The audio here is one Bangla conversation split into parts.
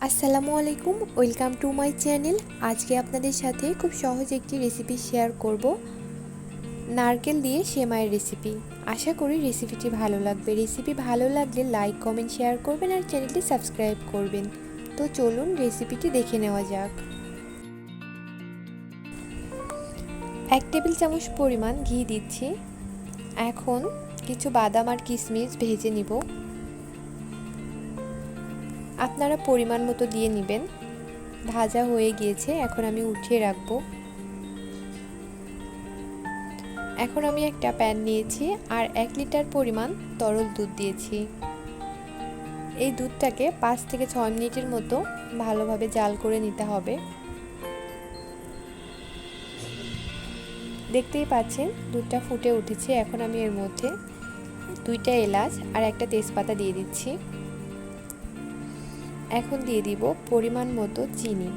আসসালামু আলাইকুম, ওয়েলকাম টু মাই চ্যানেল। আজকে আপনাদের সাথে খুব সহজ একটি রেসিপি শেয়ার করব, নারকেল দিয়ে সেমাইয়ের রেসিপি। আশা করি রেসিপিটি ভালো লাগবে। রেসিপি ভালো লাগলে লাইক, কমেন্ট, শেয়ার করবেন আর চ্যানেলটি সাবস্ক্রাইব করবেন। তো চলুন রেসিপিটি দেখে নেওয়া যাক। 1 টেবিল চামচ পরিমাণ ঘি দিচ্ছি। এখন কিছু বাদাম আর কিশমিশ ভেজে নিব। আপনারা পরিমাণ মতো দিয়ে নেবেন। ভাজা হয়ে গিয়েছে, এখন আমি উঠিয়ে রাখবো। এখন আমি একটা প্যান নিয়েছি আর 1 লিটার পরিমাণ তরল দুধ দিয়েছি। এই দুধটাকে 5 থেকে 6 মিনিটের মতো ভালোভাবে জাল করে নিতে হবে। দেখতেই পাচ্ছেন দুধটা ফুটে উঠেছে। এখন আমি এর মধ্যে 2টা এলাচ আর একটা তেজপাতা দিয়ে দিচ্ছি। এখন দিয়ে দিব পরিমাণ মতো চিনি।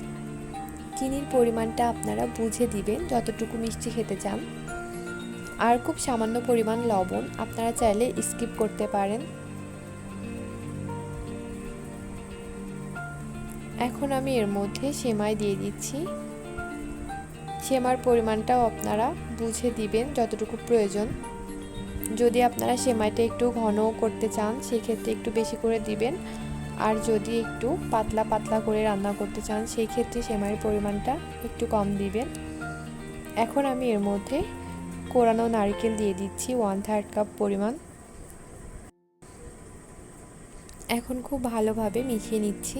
চিনির পরিমাণটা আপনারা বুঝে দিবেন যতটুকু মিষ্টি খেতে চান। আর খুব সামান্য পরিমাণ লবণ, আপনারা চাইলে স্কিপ করতে পারেন। এখন আমি এর মধ্যে সেমাই দিয়ে দিচ্ছি। সেমাইয়ের পরিমাণটাও আপনারা বুঝে দিবেন যতটুকু প্রয়োজন। যদি আপনারা সেমাইটা একটু ঘন করতে চান সেক্ষেত্রে একটু বেশি করে দিবেন, আর যদি একটু পাতলা পাতলা করে রান্না করতে চান সেই ক্ষেত্রে সেমাইয়ের পরিমাণটা একটু কম দিবেন। এখন আমি এর মধ্যে কোরানো নারকেল দিয়ে দিচ্ছি 1/3 কাপ পরিমাণ। এখন খুব ভালোভাবে মিশিয়ে নিচ্ছি।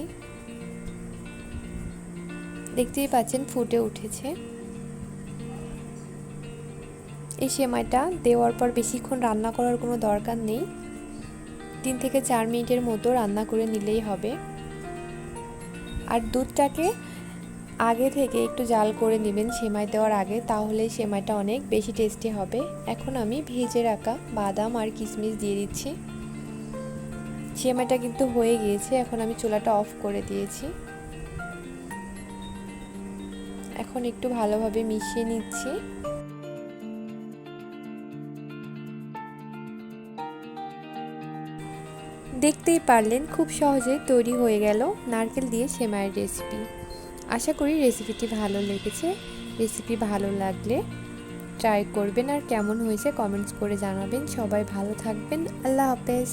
দেখতেই পাচ্ছেন ফুটে উঠেছে। এই সেমাইটা দেওয়ার পর বেশিক্ষণ রান্না করার কোনো দরকার নেই। 3 থেকে 4 মিনিটের মতো রান্না করে নিলেই হবে। আর দুধটাকে আগে থেকে একটু জাল করে নেবেন সেমাই দেওয়ার আগে, তাহলে সেমাইটা অনেক বেশি টেস্টি হবে। এখন আমি ভেজে রাখা বাদাম আর কিশমিশ দিয়ে দিচ্ছি। সেমাইটা কিন্তু হয়ে গিয়েছে। এখন আমি চুলাটা অফ করে দিয়েছি। এখন একটু ভালোভাবে মিশিয়ে নিচ্ছি। দেখতেই পারলেন খুব সহজে তৈরি হয়ে গেল নারকেল দিয়ে সেমাইয়ের রেসিপি। আশা করি রেসিপিটি ভালো লেগেছে। রেসিপি ভালো লাগলে ট্রাই করবেন আর কেমন হয়েছে কমেন্টস করে জানাবেন। সবাই ভালো থাকবেন। আল্লাহ হাফেজ।